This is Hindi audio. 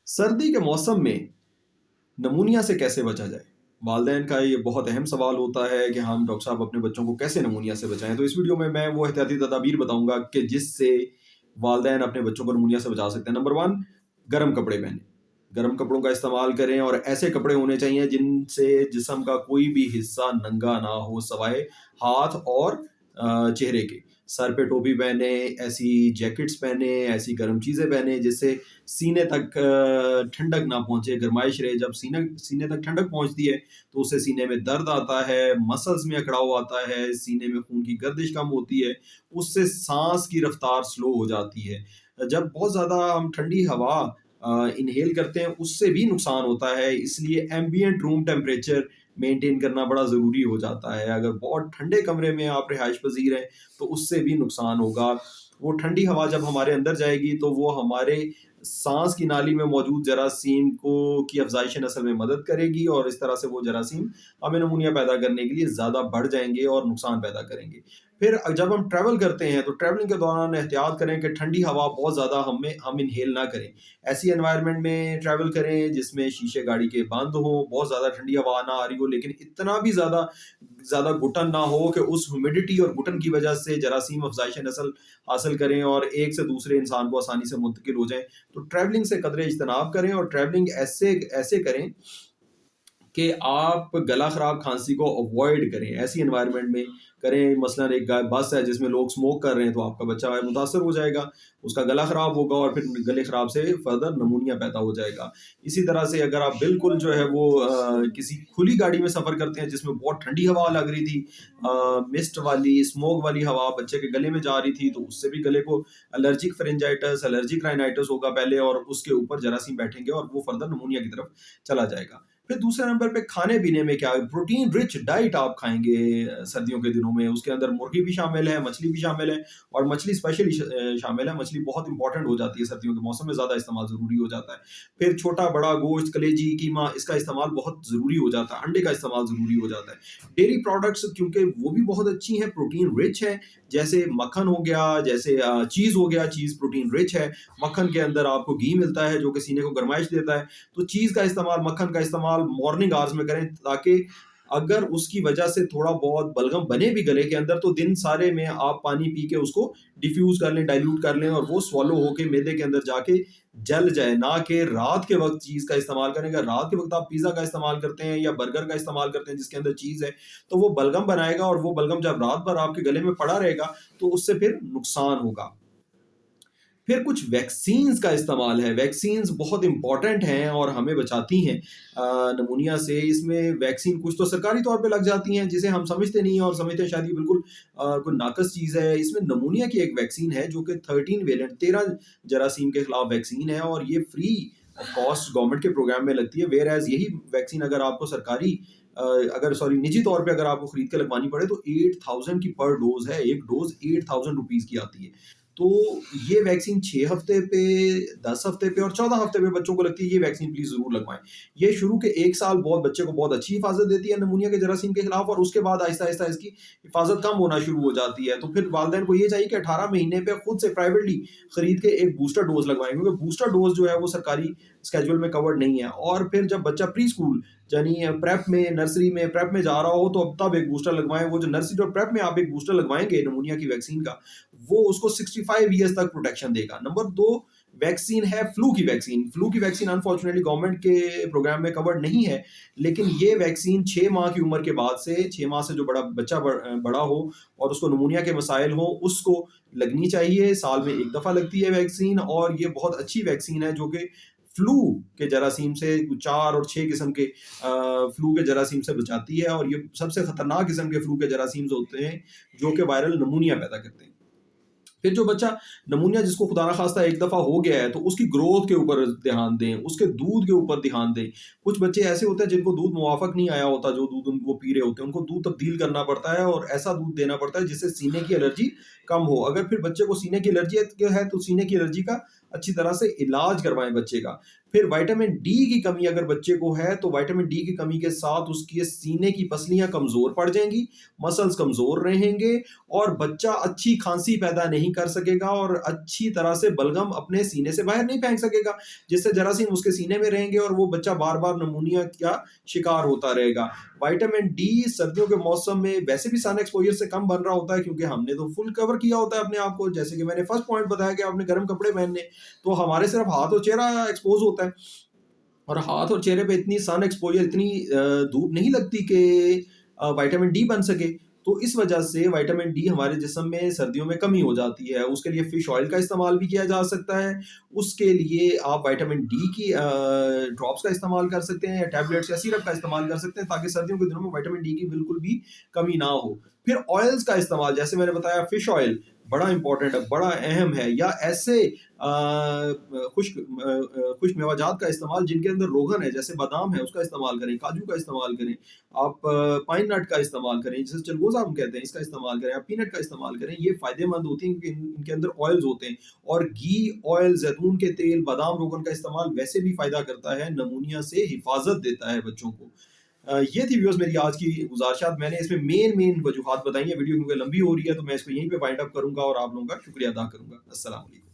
सर्दी के मौसम में नमूनिया से कैसे बचा जाए? वालिदैन का ये बहुत अहम सवाल होता है कि हम डॉक्टर साहब अपने बच्चों को कैसे नमूनिया से बचाएँ? तो इस वीडियो में मैं वो एहतियाती तदाबीर बताऊँगा कि जिससे वालिदैन अपने बच्चों को नमूनिया से बचा सकते हैं। नंबर 1, गर्म कपड़े पहनें। गर्म कपड़ों का इस्तेमाल करें और ऐसे कपड़े होने चाहिए जिनसे जिस्म का कोई भी हिस्सा नंगा ना हो सिवाय हाथ और चेहरे के। सर पे टोपी पहने, ऐसी जैकेट्स पहने, ऐसी गर्म चीज़ें पहने जिससे सीने तक ठंडक ना पहुँचे, गरमाइश रहे। जब सीने सीने तक ठंडक पहुँचती है, तो उससे सीने में दर्द आता है, मसल्स में अकड़ाव आता है, सीने में खून की गर्दिश कम होती है, उससे साँस की रफ्तार स्लो हो जाती है। जब बहुत ज़्यादा हम ठंडी हवा इन्हेल करते हैं, उससे भी नुकसान होता है, इसलिए एम्बिएंट रूम टेम्परेचर मेंटेन करना बड़ा ज़रूरी हो जाता है। अगर बहुत ठंडे कमरे में आप रिहाइश पज़ीर हैं, तो उससे भी नुकसान होगा। वो ठंडी हवा जब हमारे अंदर जाएगी, तो वो हमारे सांस की नाली में मौजूद जरासीम को की अफजाइश नस्ल में मदद करेगी और इस तरह से वो जरासीम हमें नमूनिया पैदा करने के लिए ज़्यादा बढ़ जाएँगे और नुकसान पैदा करेंगे। फिर जब हम ट्रैवल करते हैं, तो ट्रैवलिंग के दौरान एहतियात करें कि ठंडी हवा बहुत ज़्यादा हम इन्हेल ना करें। ऐसी एनवायरनमेंट में ट्रैवल करें जिसमें शीशे गाड़ी के बंद हों, बहुत ज़्यादा ठंडी हवा ना आ रही हो, लेकिन इतना भी ज़्यादा ज़्यादा घुटन ना हो कि उस ह्यूमिडिटी और घुटन की वजह से जरासीम अफजाइश नस्ल हासिल करें और एक से दूसरे इंसान को आसानी से मुंतकिल हो जाएँ। तो ट्रैवलिंग से कदरे इज्तनाब करें और ट्रैवलिंग ऐसे ऐसे करें कि आप गला खराब खांसी को अवॉइड करें, ऐसी एनवायरनमेंट में करें। मसलन एक बस है जिसमें लोग स्मोक कर रहे हैं, तो आपका बच्चा मुतासर हो जाएगा, उसका गला खराब होगा और फिर गले खराब से फर्दर नमूनिया पैदा हो जाएगा। इसी तरह से अगर आप बिल्कुल जो है वो किसी खुली गाड़ी में सफ़र करते हैं जिसमें बहुत ठंडी हवा लग रही थी, मिस्ट वाली, स्मोक वाली हवा बच्चे के गले में जा रही थी, तो उससे भी गले को एलर्जिक फेरिंजाइटिस, एलर्जिक राइनाइटिस होगा पहले और उसके ऊपर जरासीम बैठेंगे और वो फर्दर नमूनिया की तरफ चला जाएगा। फिर दूसरे नंबर पे खाने-पीने में क्या प्रोटीन रिच डाइट आप खाएँगे सर्दियों के दिनों में, उसके अंदर मुर्गी भी शामिल है, मछली भी शामिल है और मछली स्पेशली शामिल है। मछली बहुत इम्पोर्टेंट हो जाती है सर्दियों के मौसम में, ज़्यादा इस्तेमाल ज़रूरी हो जाता है। फिर छोटा-बड़ा गोश्त, कलेजी, कीमा इसका इस्तेमाल बहुत ज़रूरी हो जाता है, अंडे का इस्तेमाल ज़रूरी हो जाता है। डेयरी प्रोडक्ट्स क्योंकि वो भी बहुत अच्छी हैं, प्रोटीन रिच हैं, जैसे मक्खन हो गया, जैसे चीज़ हो गया, चीज़ प्रोटीन रिच है। मक्खन के अंदर आपको घी मिलता है जो कि सीने को गरमाइश देता है। तो चीज़ का इस्तेमाल, मक्खन का इस्तेमाल मॉर्निंग आवर्स में करें ताकि अगर उसकी वजह से थोड़ा बहुत बलगम बने भी गले के अंदर, तो दिन सारे में आप पानी पी के उसको डिफ्यूज़ कर लें, डाइल्यूट कर लें और वो स्वॉलो होके मैदे के अंदर जाके जल जाए, ना कि रात के वक़्त चीज़ का इस्तेमाल करें। अगर रात के वक़्त आप पिज़्ज़ा का इस्तेमाल करते हैं या बर्गर का इस्तेमाल करते हैं जिसके अंदर चीज़ है, तो वो बलगम बनाएगा और वो बलगम जब रात भर आपके गले में पड़ा रहेगा, तो उससे फिर नुकसान होगा। फिर कुछ वैक्सीन्स का इस्तेमाल है। वैक्सीन्स बहुत इम्पोर्टेंट हैं और हमें बचाती हैं नमूनिया से। इसमें वैक्सीन कुछ तो सरकारी तौर पे लग जाती हैं, जिसे हम समझते नहीं हैं और समझते हैं शायद ये बिल्कुल कोई नाक़स चीज़ है। इसमें नमूनिया की एक वैक्सीन है जो कि 13 वेरिएंट 13 जरासीम के खिलाफ वैक्सीन है और ये फ्री ऑफ कॉस्ट गवर्नमेंट के प्रोग्राम में लगती है। व्हेयर एज़ यही वैक्सीन अगर आपको सरकारी अगर सॉरी निजी तौर पे अगर आपको खरीद के लगवानी पड़े, तो 8000 की पर डोज़ है। एक डोज़ 8000 रुपीज़ की आती है। तो ये वैक्सीन 6 हफ्ते पे, 10 हफ्ते पे और 14 हफ्ते पे बच्चों को लगती है। ये वैक्सीन प्लीज़ ज़रूर लगवाएँ। ये शुरू के 1 साल बहुत बच्चे को बहुत अच्छी हिफ़ाज़त देती है नमूनिया के जरासीम के खिलाफ और उसके बाद आहिस्ता-आहिस्ता इसकी हिफ़ाज़त कम होना शुरू हो जाती है। तो फिर वालिदैन को ये चाहिए कि 18 महीने पे खुद से प्राइवेटली खरीद के एक बूस्टर डोज़ लगवाएँ, क्योंकि बूस्टर डोज़ जो है वो सरकारी शेड्यूल में कवर्ड नहीं है। और फिर जब बच्चा प्री-स्कूल यानी प्रेप में, नर्सरी में, प्रेप में जा रहा हो, तो अब तब एक बूस्टर लगवाएँ। वो जो नर्सरी और प्रेप में आप एक बूस्टर लगवाएँगे नमूनिया की वैक्सीन का, वो उसको 65 ईयर्स तक प्रोटेक्शन देगा। नंबर 2 वैक्सीन है फ्लू की वैक्सीन। फ्लू की वैक्सीन अनफॉर्चुनेटली गवर्नमेंट के प्रोग्राम में कवर्ड नहीं है, लेकिन ये वैक्सीन 6 माह की उम्र के बाद से, 6 माह से जो बच्चा बड़ा हो और उसको नमूनिया के मसाइल हों, उसको लगनी चाहिए। साल में 1 दफ़ा लगती है वैक्सीन और ये बहुत अच्छी वैक्सीन है जो कि फ्लू के जरासीम से 4 और 6 किस्म के फ्लू के जरासीम से बचाती है और ये सबसे खतरनाक किस्म के फ्लू के जरासीम्स होते हैं जो कि वायरल नमूनिया पैदा करते हैं। फिर जो बच्चा नमूनिया जिसको खुदा ना खास्ता एक दफ़ा हो गया है, तो उसकी ग्रोथ के ऊपर ध्यान दें, उसके दूध के ऊपर ध्यान दें। कुछ बच्चे ऐसे होते हैं जिनको दूध मुवाफ़िक नहीं आया होता, जो दूध वो पी रहे होते हैं, उनको दूध तब्दील करना पड़ता है और ऐसा दूध देना पड़ता है जिससे सीने की एलर्जी कम हो। अगर फिर बच्चे को सीने की एलर्जी है, तो सीने की एलर्जी का अच्छी तरह से इलाज करवाएं बच्चे का। फिर विटामिन डी की कमी अगर बच्चे को है तो विटामिन डी की कमी के साथ उसकी सीने की पसलियां कमजोर पड़ जाएंगी, मसल्स कमजोर रहेंगे और बच्चा अच्छी खांसी पैदा नहीं कर सकेगा और अच्छी तरह से बलगम अपने सीने से बाहर नहीं फेंक सकेगा, जिससे जरासीम उसके सीने में रहेंगे और वो बच्चा बार बार नमूनिया का शिकार होता रहेगा। विटामिन डी सर्दियों के मौसम में वैसे भी सन एक्सपोजर से कम बन रहा होता है क्योंकि हमने तो फुल कवर किया होता है अपने आप को, जैसे कि मैंने फर्स्ट पॉइंट बताया कि आपने गर्म कपड़े पहनने, तो हमारे सिर्फ हाथ और चेहरा एक्सपोज होता है और हाथ और चेहरे पे इतनी सन एक्सपोजर, इतनी धूप नहीं लगती कि विटामिन डी बन सके। तो इस वजह से विटामिन डी हमारे जिस्म में सर्दियों में कमी हो जाती है। उसके लिए फिश ऑयल का इस्तेमाल भी किया जा सकता है। उसके लिए आप विटामिन डी की ड्रॉप्स का इस्तेमाल कर सकते हैं या टैबलेट्स या सिरप का इस्तेमाल कर सकते हैं ताकि सर्दियों के दिनों में विटामिन डी की बिल्कुल भी कमी ना हो। फिर ऑयल्स का इस्तेमाल, जैसे मैंने बताया फिश ऑयल बड़ा इंपॉर्टेंट है, बड़ा अहम है, या ऐसे खुश्क मेवाजात का इस्तेमाल जिनके अंदर रोगन है, जैसे बादाम है उसका इस्तेमाल करें, काजू का इस्तेमाल करें, आप पाइन नट का इस्तेमाल करें, जिसे चलगोजा हम कहते हैं, इसका इस्तेमाल करें, आप पीनट का इस्तेमाल करें। ये फायदेमंद होती हैं क्योंकि इनके अंदर ऑयल्स होते हैं। और घी, ऑयल, जैतून के तेल, बादाम, रोगन का इस्तेमाल वैसे भी फायदा करता है, नमूनिया से हिफाजत देता है बच्चों को। ये थी व्यूअर्स मेरी आज की गुजारिशात। मैंने इसमें मेन वजूहात बताई है। वीडियो क्योंकि लंबी हो रही है तो मैं इसको यहीं पे वाइंड अप करूंगा और आप लोगों का शुक्रिया अदा करूंगा। अस्सलाम वालेकुम।